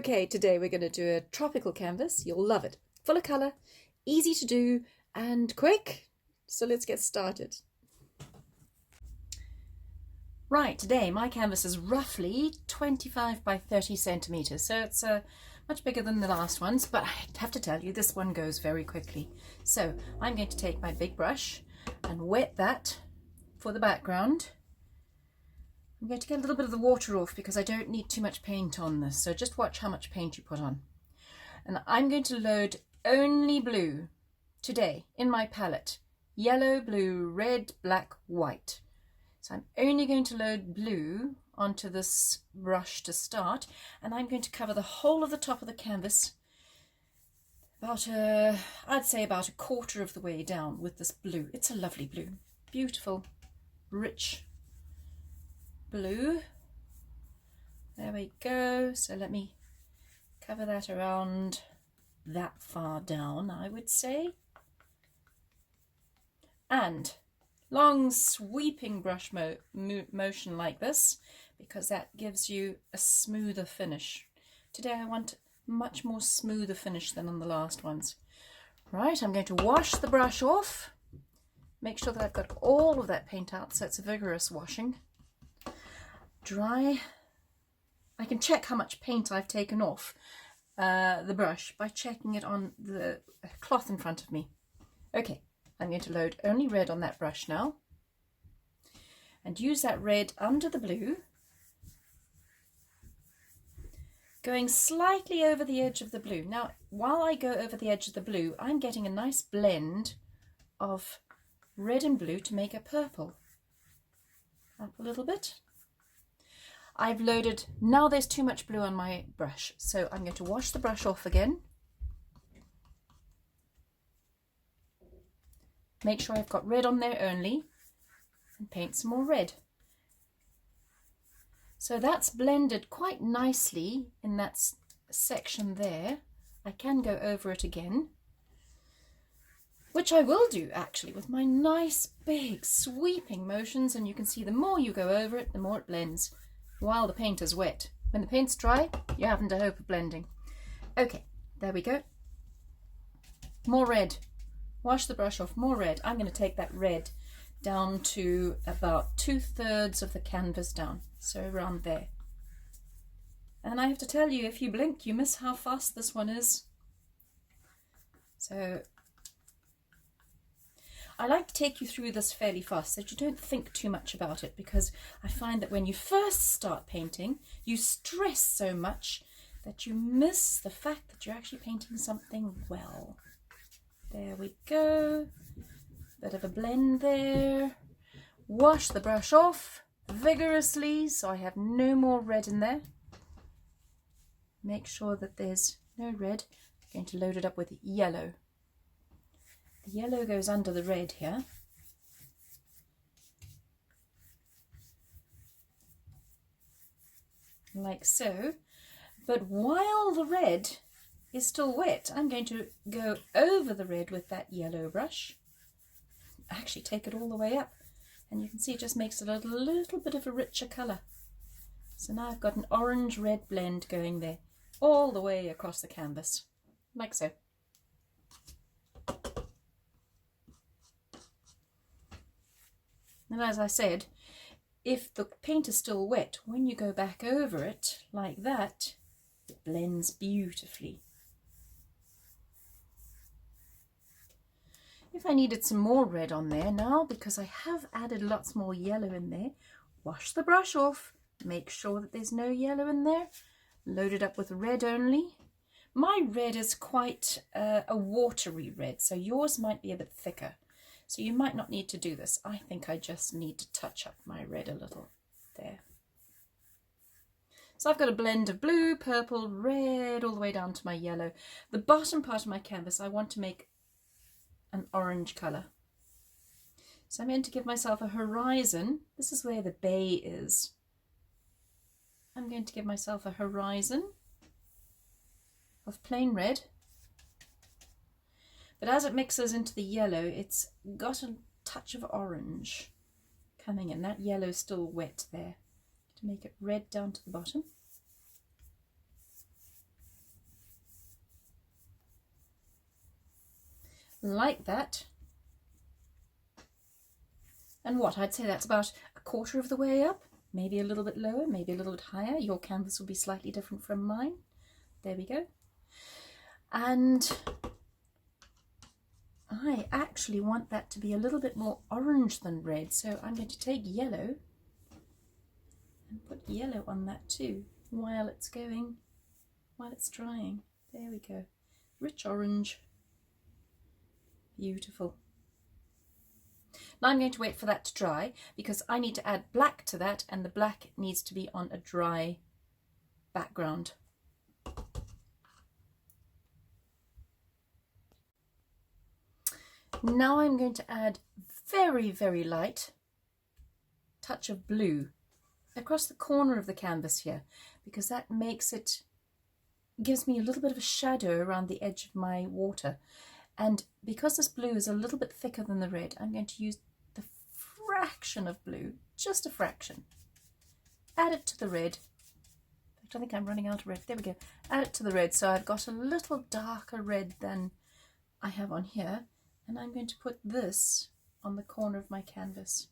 Okay, today we're going to do a tropical canvas. You'll love it. Full of colour, easy to do and quick. So let's get started. Right, today my canvas is roughly 25 by 30 centimetres. So it's much bigger than the last ones, but I have to tell you this one goes very quickly. So I'm going to take my big brush and wet that for the background. I'm going to get a little bit of the water off because I don't need too much paint on this, so just watch how much paint you put on. And I'm going to load only blue today in my palette. Yellow, blue, red, black, white. So I'm only going to load blue onto this brush to start, and I'm going to cover the whole of the top of the canvas about I'd say about a quarter of the way down with this blue. It's a lovely blue, beautiful, rich blue. There we go. So let me cover that around that far down, I would say. And long sweeping brush motion like this, because that gives you a smoother finish. Today I want much more smoother finish than on the last ones. Right, I'm going to wash the brush off. Make sure that I've got all of that paint out, so it's a vigorous washing. Dry. I can check how much paint I've taken off the brush by checking it on the cloth in front of me. Okay, I'm going to load only red on that brush now and use that red under the blue, going slightly over the edge of the blue. Now, while I go over the edge of the blue, I'm getting a nice blend of red and blue to make a purple. Up a little bit. I've loaded, now there's too much blue on my brush, so I'm going to wash the brush off again. Make sure I've got red on there only, and paint some more red. So that's blended quite nicely in that section there. I can go over it again, which I will do actually with my nice big sweeping motions, and you can see the more you go over it, the more it blends while the paint is wet. When the paint's dry, you haven't a hope of blending. Okay, there we go. More red. Wash the brush off, more red. I'm going to take that red down to about 2/3 of the canvas down, so around there. And I have to tell you, if you blink, you miss how fast this one is. So I like to take you through this fairly fast so that you don't think too much about it, because I find that when you first start painting, you stress so much that you miss the fact that you're actually painting something well. There we go. Bit of a blend there. Wash the brush off vigorously so I have no more red in there. Make sure that there's no red. I'm going to load it up with yellow. The yellow goes under the red here. Like so. But while the red is still wet, I'm going to go over the red with that yellow brush. Actually take it all the way up, and you can see it just makes it a little bit of a richer colour. So now I've got an orange-red blend going there all the way across the canvas, like so. And as I said, if the paint is still wet, when you go back over it like that, it blends beautifully. If I needed some more red on there now, because I have added lots more yellow in there, wash the brush off, make sure that there's no yellow in there, load it up with red only. My red is quite a watery red, so yours might be a bit thicker. So you might not need to do this. I think I just need to touch up my red a little there. So I've got a blend of blue, purple, red, all the way down to my yellow. The bottom part of my canvas I want to make an orange colour. So I'm going to give myself a horizon. This is where the bay is. I'm going to give myself a horizon of plain red. But as it mixes into the yellow, it's got a touch of orange coming in. That yellow's still wet there. To make it red down to the bottom. like that. And what, I'd say that's about a quarter of the way up, maybe a little bit lower, maybe a little bit higher. Your canvas will be slightly different from mine. There we go. And I actually want that to be a little bit more orange than red, so I'm going to take yellow and put yellow on that too while it's drying. There we go. Rich orange. Beautiful. Now I'm going to wait for that to dry because I need to add black to that, and the black needs to be on a dry background. Now I'm going to add very, very light touch of blue across the corner of the canvas here, because that gives me a little bit of a shadow around the edge of my water. And because this blue is a little bit thicker than the red, I'm going to use the fraction of blue, just a fraction. Add it to the red. In fact, I think I'm running out of red. There we go. Add it to the red, so I've got a little darker red than I have on here. And I'm going to put this on the corner of my canvas.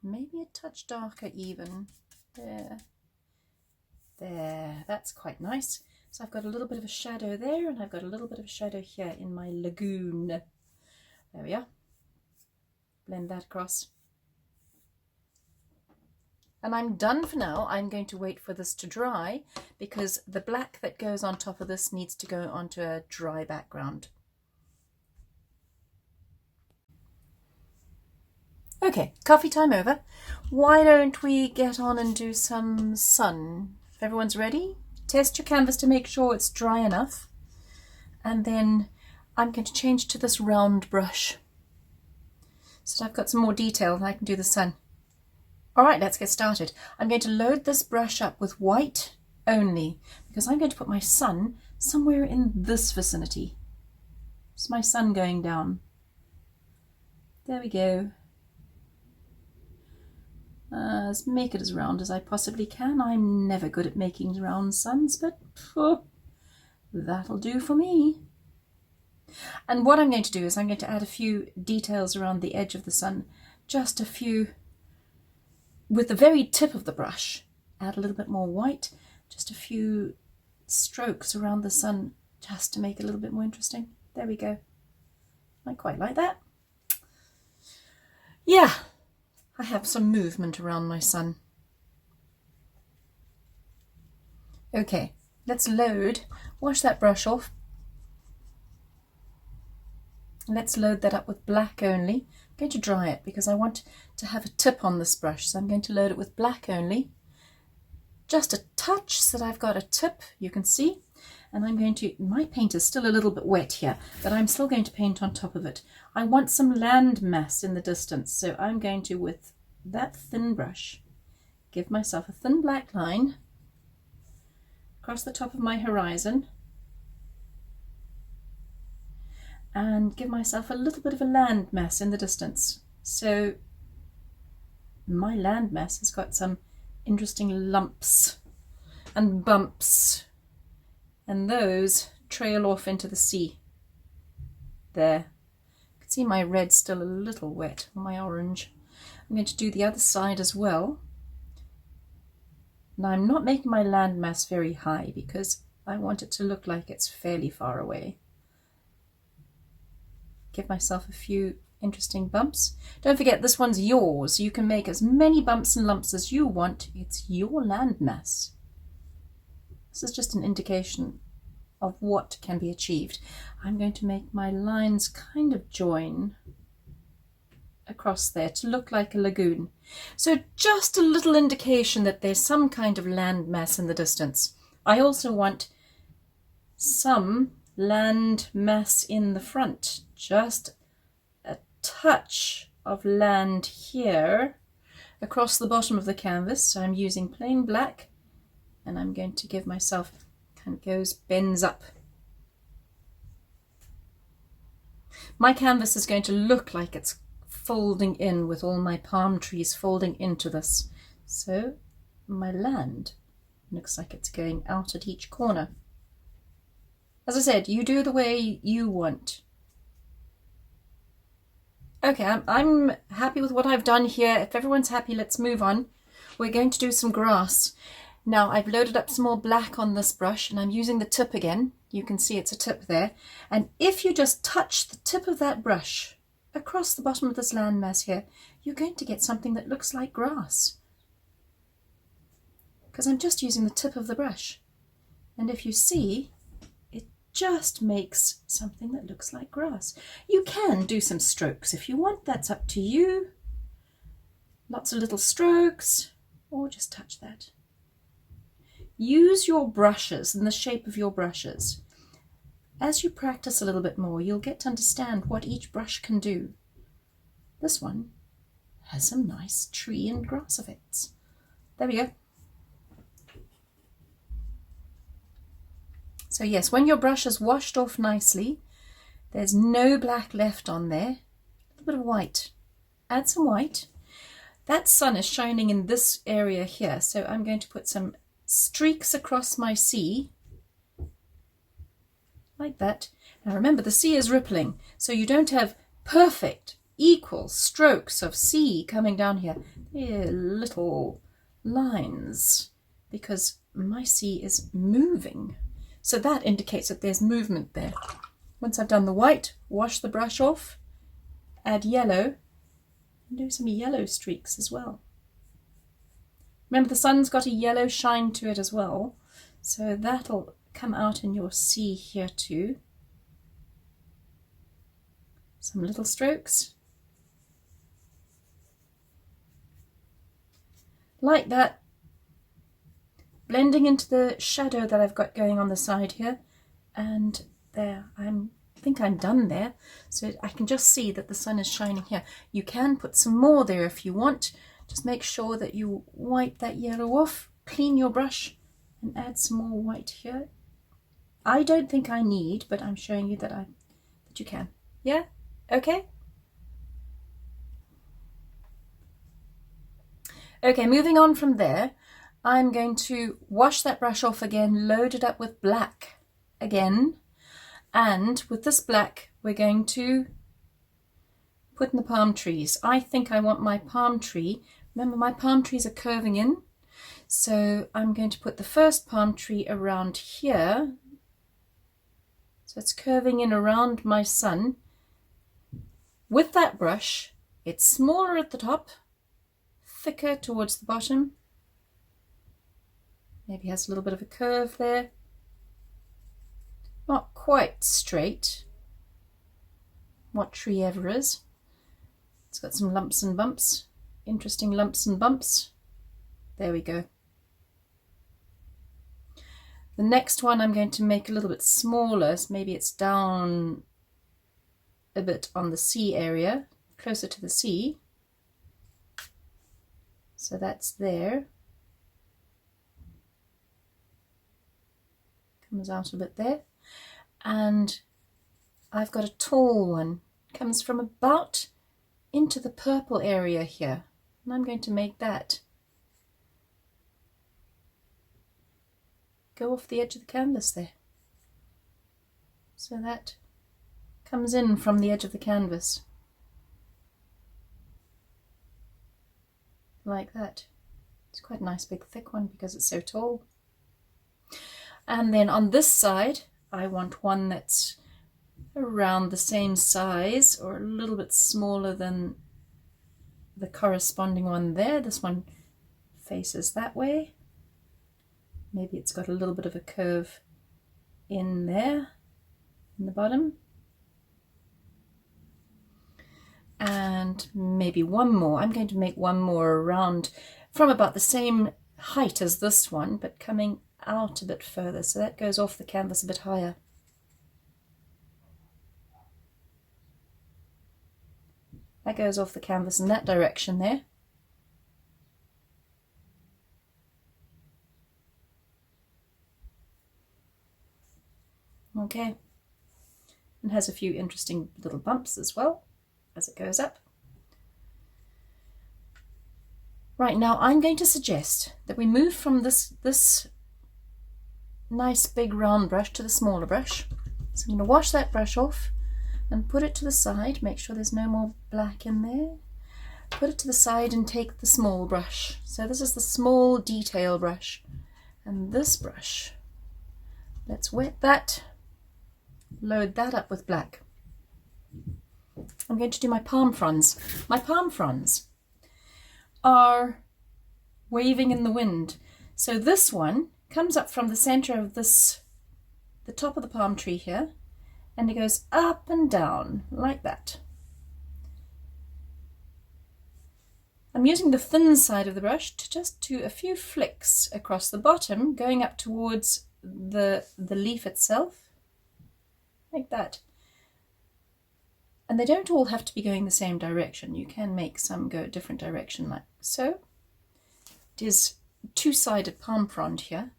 Maybe a touch darker even. There. There. That's quite nice. So I've got a little bit of a shadow there, and I've got a little bit of a shadow here in my lagoon. There we are. Blend that across. And I'm done for now. I'm going to wait for this to dry because the black that goes on top of this needs to go onto a dry background. Okay, coffee time over. Why don't we get on and do some sun? If everyone's ready, test your canvas to make sure it's dry enough. And then I'm going to change to this round brush so that I've got some more detail and I can do the sun. All right, let's get started. I'm going to load this brush up with white only because I'm going to put my sun somewhere in this vicinity. It's my sun going down. There we go. Let's make it as round as I possibly can. I'm never good at making round suns, but that'll do for me. And what I'm going to do is I'm going to add a few details around the edge of the sun, just a few, with the very tip of the brush. Add a little bit more white, just a few strokes around the sun, just to make it a little bit more interesting. There we go. I quite like that. Yeah. I have some movement around my sun. Okay, let's wash that brush off. Let's load that up with black only. I'm going to dry it because I want to have a tip on this brush, so I'm going to load it with black only. Just a touch so that I've got a tip, you can see. And I'm going to, my paint is still a little bit wet here, but I'm still going to paint on top of it. I want some land mass in the distance, so I'm going to, with that thin brush, give myself a thin black line across the top of my horizon and give myself a little bit of a land mass in the distance. So my land mass has got some interesting lumps and bumps, and those trail off into the sea. There. You can see my red's still a little wet, my orange. I'm going to do the other side as well. Now I'm not making my landmass very high because I want it to look like it's fairly far away. Give myself a few interesting bumps. Don't forget, this one's yours. You can make as many bumps and lumps as you want. It's your landmass. This is just an indication of what can be achieved. I'm going to make my lines kind of join across there to look like a lagoon. So just a little indication that there's some kind of land mass in the distance. I also want some land mass in the front. Just a touch of land here across the bottom of the canvas. So I'm using plain black and I'm going to give myself, kind of bends up. My canvas is going to look like it's folding in with all my palm trees folding into this. So my land looks like it's going out at each corner. As I said, you do the way you want. Okay, I'm happy with what I've done here. If everyone's happy, let's move on. We're going to do some grass. Now I've loaded up some more black on this brush and I'm using the tip again. You can see it's a tip there. And if you just touch the tip of that brush across the bottom of this landmass here, you're going to get something that looks like grass. Because I'm just using the tip of the brush. And if you see, it just makes something that looks like grass. You can do some strokes if you want, that's up to you. Lots of little strokes, or just touch that. Use your brushes and the shape of your brushes. As you practice a little bit more, you'll get to understand what each brush can do. This one has some nice tree and grass effects. There we go. So yes, when your brush is washed off nicely, there's no black left on there. A little bit of white. Add some white. That sun is shining in this area here, so I'm going to put some streaks across my sea, like that. Now remember, the sea is rippling, so you don't have perfect, equal strokes of sea coming down here. They're little lines, because my sea is moving. So that indicates that there's movement there. Once I've done the white, wash the brush off, add yellow, and do some yellow streaks as well. Remember, the sun's got a yellow shine to it as well, so that'll come out in your sea here too. Some little strokes. Like that. Blending into the shadow that I've got going on the side here, and there, I think I'm done there, so I can just see that the sun is shining here. You can put some more there if you want. Just make sure that you wipe that yellow off, clean your brush, and add some more white here. I don't think I need, but I'm showing you that you can. Yeah? Okay? Okay, moving on from there. I'm going to wash that brush off again, load it up with black again, and with this black we're going to put in the palm trees. I think I want my palm tree, remember my palm trees are curving in, so I'm going to put the first palm tree around here, so it's curving in around my sun. With that brush, it's smaller at the top, thicker towards the bottom. Maybe has a little bit of a curve there. Not quite straight. What tree ever is. It's got some lumps and bumps. Interesting lumps and bumps. There we go. The next one I'm going to make a little bit smaller. So maybe it's down a bit on the sea area, closer to the sea. So that's there. Comes out a bit there, and I've got a tall one, comes from about into the purple area here, and I'm going to make that go off the edge of the canvas there, so that comes in from the edge of the canvas like that. It's quite a nice big thick one because it's so tall. And then on this side, I want one that's around the same size or a little bit smaller than the corresponding one there. This one faces that way. Maybe it's got a little bit of a curve in there, in the bottom. And maybe one more. I'm going to make one more around from about the same height as this one, but coming out a bit further, so that goes off the canvas a bit higher. That goes off the canvas in that direction there. Okay, and has a few interesting little bumps as well as it goes up. Right, now I'm going to suggest that we move from this nice big round brush to the smaller brush. So I'm going to wash that brush off, and put it to the side. Make sure there's no more black in there. Put it to the side and take the small brush. So this is the small detail brush. And this brush, let's wet that, load that up with black. I'm going to do my palm fronds. My palm fronds are waving in the wind. So this one comes up from the center of this, the top of the palm tree here, and it goes up and down like that. I'm using the thin side of the brush to just do a few flicks across the bottom, going up towards the leaf itself, like that. And they don't all have to be going the same direction. You can make some go a different direction, like so. It is a two-sided palm frond here.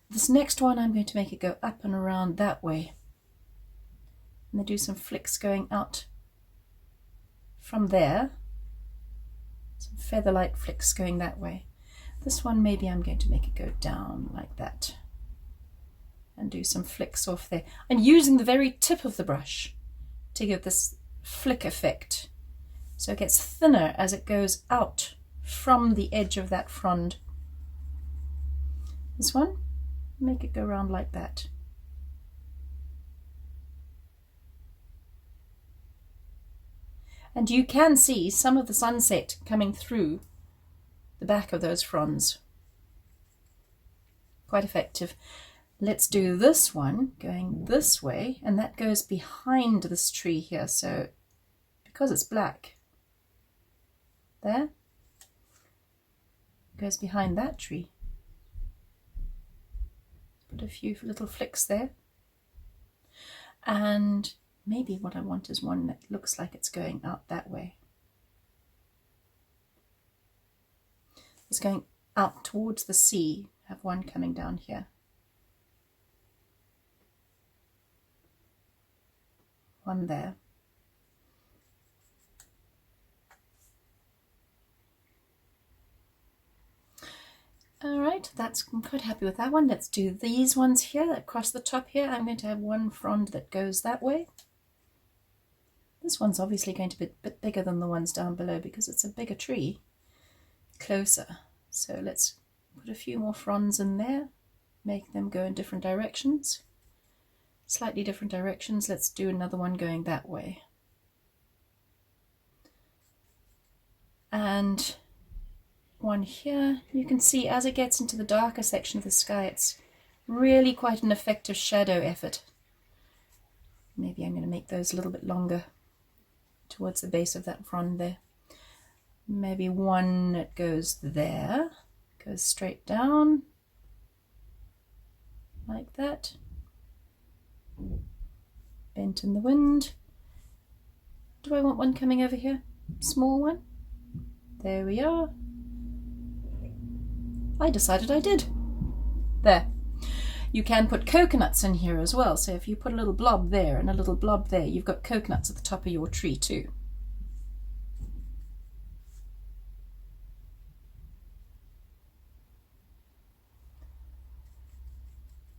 This next one, I'm going to make it go up and around that way. And then do some flicks going out from there. Some feather-light flicks going that way. This one, maybe I'm going to make it go down like that. And do some flicks off there. I'm using the very tip of the brush to give this flick effect. So it gets thinner as it goes out from the edge of that frond. This one, make it go around like that. And you can see some of the sunset coming through the back of those fronds. Quite effective. Let's do this one going this way, and that goes behind this tree here. So because it's black, there, goes behind that tree. Put a few little flicks there. And maybe what I want is one that looks like it's going out that way. It's going out towards the sea. Have one coming down here. One there. All right, I'm quite happy with that one. Let's do these ones here across the top here. I'm going to have one frond that goes that way. This one's obviously going to be a bit bigger than the ones down below because it's a bigger tree, closer. So let's put a few more fronds in there, make them go in different directions. Slightly different directions. Let's do another one going that way. And one here. You can see as it gets into the darker section of the sky, it's really quite an effective shadow effort. Maybe I'm going to make those a little bit longer towards the base of that frond there. Maybe one that goes there, goes straight down like that. Bent in the wind. Do I want one coming over here? Small one. There we are. I decided I did. There. You can put coconuts in here as well. So if you put a little blob there and a little blob there, you've got coconuts at the top of your tree too.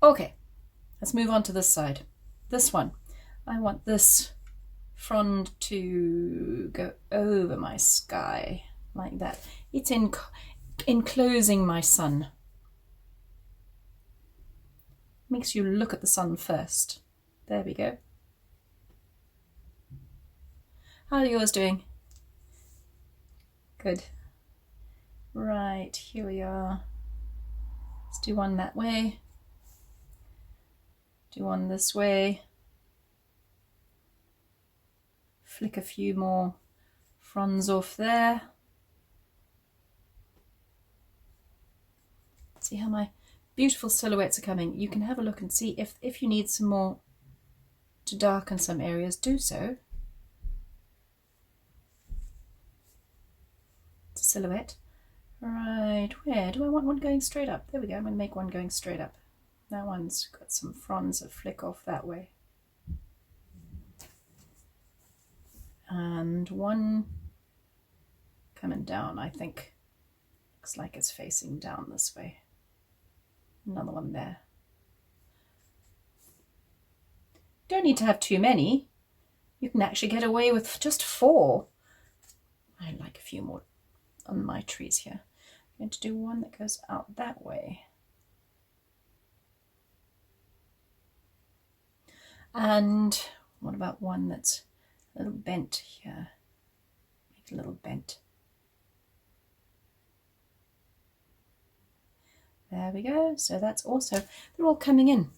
Okay. Let's move on to this side. This one, I want this frond to go over my sky like that. It's enclosing my sun. Makes you look at the sun first. There we go. How are yours doing? Good. Right, here we are. Let's do one that way. Do one this way. Flick a few more fronds off there. See how my beautiful silhouettes are coming. You can have a look and see if you need some more to darken some areas, do so. It's a silhouette. Right, where do I want one going straight up? There we go, I'm going to make one going straight up. That one's got some fronds that flick off that way. And one coming down, I think. Looks like it's facing down this way. Another one there. Don't need to have too many. You can actually get away with just 4. I'd like a few more on my trees here. I'm going to do one that goes out that way. And what about one that's a little bent here? Make it a little bent. There we go. So that's also, they're all coming in.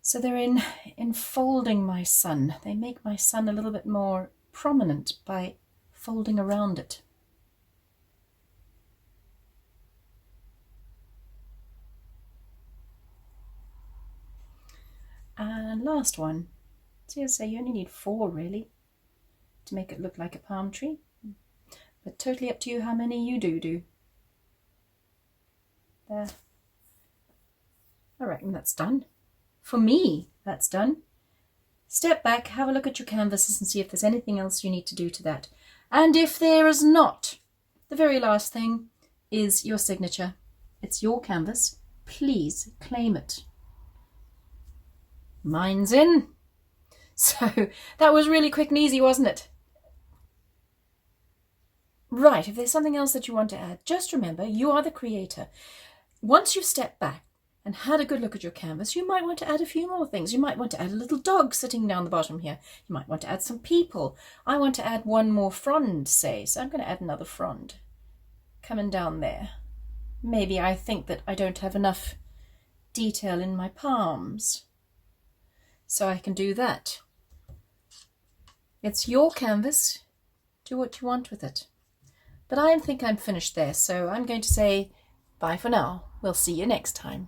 So they're enfolding my sun. They make my sun a little bit more prominent by folding around it. And last one. So you say you only need 4 really to make it look like a palm tree. But totally up to you how many you do. There. I reckon that's done. For me, that's done. Step back, have a look at your canvases and see if there's anything else you need to do to that. And if there is not, the very last thing is your signature. It's your canvas. Please claim it. Mine's in. So that was really quick and easy, wasn't it? Right, if there's something else that you want to add, just remember you are the creator. Once you've stepped back and had a good look at your canvas, you might want to add a few more things. You might want to add a little dog sitting down the bottom here. You might want to add some people. I want to add one more frond, say, so I'm going to add another frond coming down there. Maybe I think that I don't have enough detail in my palms, so I can do that. It's your canvas. Do what you want with it. But I think I'm finished there, so I'm going to say bye for now. We'll see you next time.